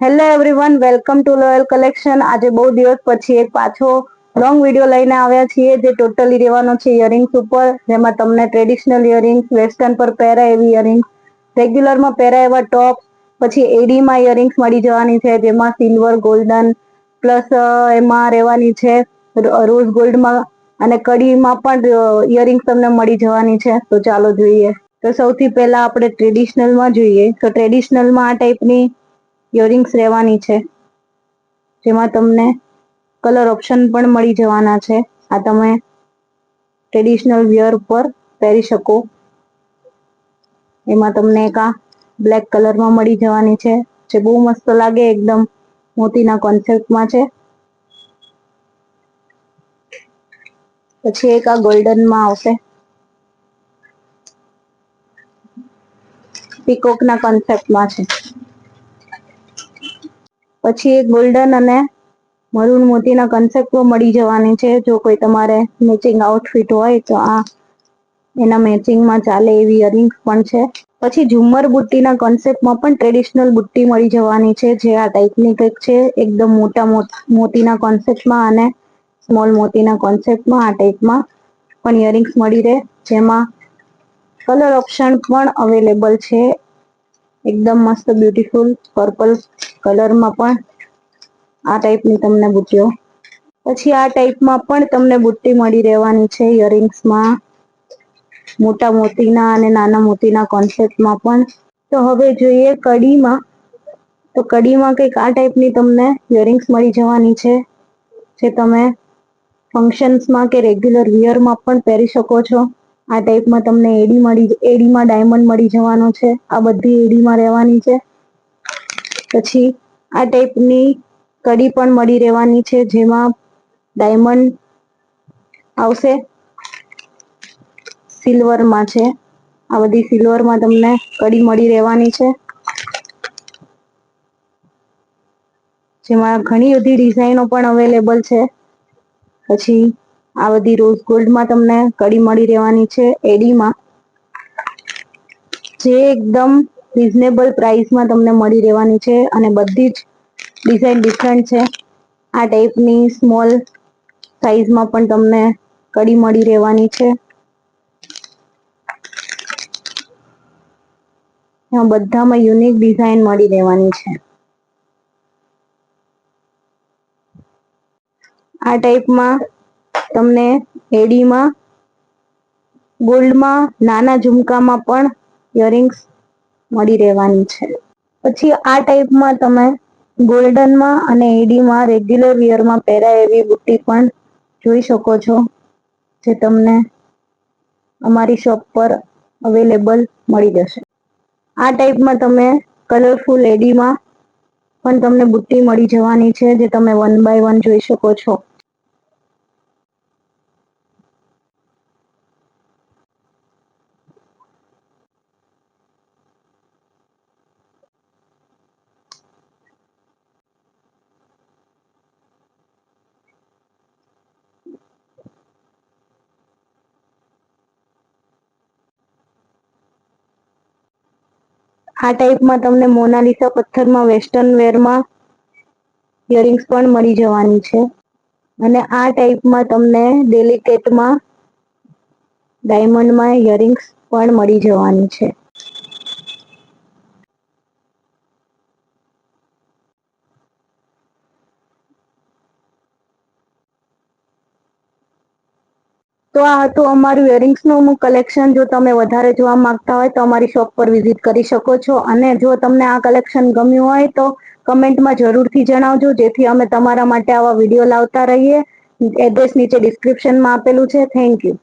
Hello everyone, welcome to loyal collection. આજે બહુ દિવસ પછી એક પાછો લોંગ વિડીયો લઈને આવ્યા છીએ, જે ટોટલી રહેવાનો છે ઇયરિંગ્સ ઉપર, જેમાં તમને ટ્રેડિશનલ ઇયરિંગ્સ, વેસ્ટર્ન પર પહેરાય એવી ઇયરિંગ્સ, રેગ્યુલરમાં પહેરાય એવા ટોપ, પછી એડીમાં ઇયરિંગ્સ મળી જવાની છે, જેમાં સિલ્વર, ગોલ્ડન પ્લસ એમાં રહેવાની છે રોઝ ગોલ્ડમાં, અને કડીમાં પણ ઇયરિંગ્સ તમને મળી જવાની છે. તો ચાલો જોઈએ. તો સૌથી પહેલા આપણે ટ્રેડિશનલમાં જોઈએ. તો ટ્રેડિશનલમાં આ ટાઈપની ઇયરિંગ્સ રહેવાની છે, જેમાં તમને કલર ઓપ્શન પણ મળી જવાના છે. આ તમે ટ્રેડિશનલ વિયર પર પહેરી શકો. એમાં તમને એક આ બ્લેક કલરમાં મળી જવાની છે, જે બહુ મસ્ત લાગે, એકદમ મોતીના કોન્સેપ્ટમાં છે. પછી એક આ ગોલ્ડનમાં આવશે, પીકોકના કોન્સેપ્ટમાં છે. પછી એક ગોલ્ડન અને મરૂન મોતીના કોન્સેપ્ટમાં મળી જવાની છે. જો કોઈ તમારે મેચિંગ આઉટફિટ હોય તો આ એના મેચિંગમાં ચાલે એવી ઇયરિંગ્સ પણ છે. પછી ઝુમ્મર બુટ્ટીના કોન્સેપ્ટમાં પણ ટ્રેડિશનલ બુટ્ટી મળી જવાની છે, જે આ ટાઈપની કંઈક છે, એકદમ મોટા મોતીના કોન્સેપ્ટમાં અને સ્મોલ મોતીના કોન્સેપ્ટમાં આ ટાઈપમાં પણ ઇયરિંગ્સ મળી રહે, જેમાં કલર ઓપ્શન પણ અવેલેબલ છે. એકદમ મસ્ત બ્યુટીફુલ પર્પલ કલરમાં પણ આ ટાઈપની તમને બુટ્ટીઓ. પછી આ ટાઈપમાં પણ તમને બુટ્ટી મળી રહેવાની છે ઇયરિંગ્સમાં, મોટા મોતીના અને નાના મોતીના કોન્સેપ્ટમાં પણ. તો હવે જોઈએ કડીમાં. તો કડીમાં કંઈક આ ટાઈપની તમને ઇયરિંગ્સ મળી જવાની છે, જે તમે ફંક્શન્સમાં કે રેગ્યુલર વિયરમાં પણ પહેરી શકો છો. આ ટાઈપમાં તમને એડીમાં ડાયમંડ મળી જવાનો છે. આ બધી એડીમાં રહેવાની છે. પછી આ ટાઈપની કડી પણ મળી રહેવાની છે, જેમાં ડાયમંડ આવશે, સિલ્વરમાં છે. આ બધી સિલ્વરમાં તમને કડી મળી રહેવાની છે, જેમાં ઘણી બધી ડિઝાઇનો પણ અવેલેબલ છે. પછી આ બધી રોઝ ગોલ્ડમાં તમને કડી મળી રહેવાની છે એડીમાં, જે એકદમ રિઝનેબલ પ્રાઇસમાં તમને મળી રહેવાની છે, અને બધી જ ડિઝાઇન ડિફરન્ટ છે. આ ટાઈપની સ્મોલ સાઈઝમાં પણ તમને કડી મળી રહેવાની છે. બધામાં યુનિક ડિઝાઇન મળી રહેવાની છે. આ ટાઈપમાં તમને એડીમાં, ગોલ્ડમાં, નાના ઝુમકામાં પણ ઇયરિંગ્સ મળી રહેવાની છે. પછી આ ટાઈપમાં તમે ગોલ્ડનમાં અને એડીમાં રેગ્યુલર વિયરમાં પહેરાય એવી બુટ્ટી પણ જોઈ શકો છો, જે તમને અમારી શોપ પર અવેલેબલ મળી જશે. આ ટાઈપમાં તમે કલરફુલ એડીમાં પણ તમને બુટ્ટી મળી જવાની છે, જે તમે 1 બાય 1 જોઈ શકો છો. આ ટાઈપમાં તમને મોનાલિસા પથ્થરમાં વેસ્ટર્ન વેરમાં ઇયરિંગ્સ પણ મળી જવાની છે, અને આ ટાઈપમાં તમને ડેલિકેટમાં ડાયમંડમાં ઇયરિંગ્સ પણ મળી જવાની છે. તો આ હતું અમારું ઇયરિંગ્સનું કલેક્શન. જો તમે વધારે જોવા માંગતા હોય તો અમારી શોપ પર વિઝિટ કરી શકો છો, અને જો તમને આ કલેક્શન ગમ્યું હોય તો કમેન્ટમાં જરૂરથી જણાવજો, જેથી અમે તમારા માટે આવા વિડીયો લાવતા રહીએ. એડ્રેસ નીચે ડિસ્ક્રિપ્શનમાં આપેલું છે. Thank you.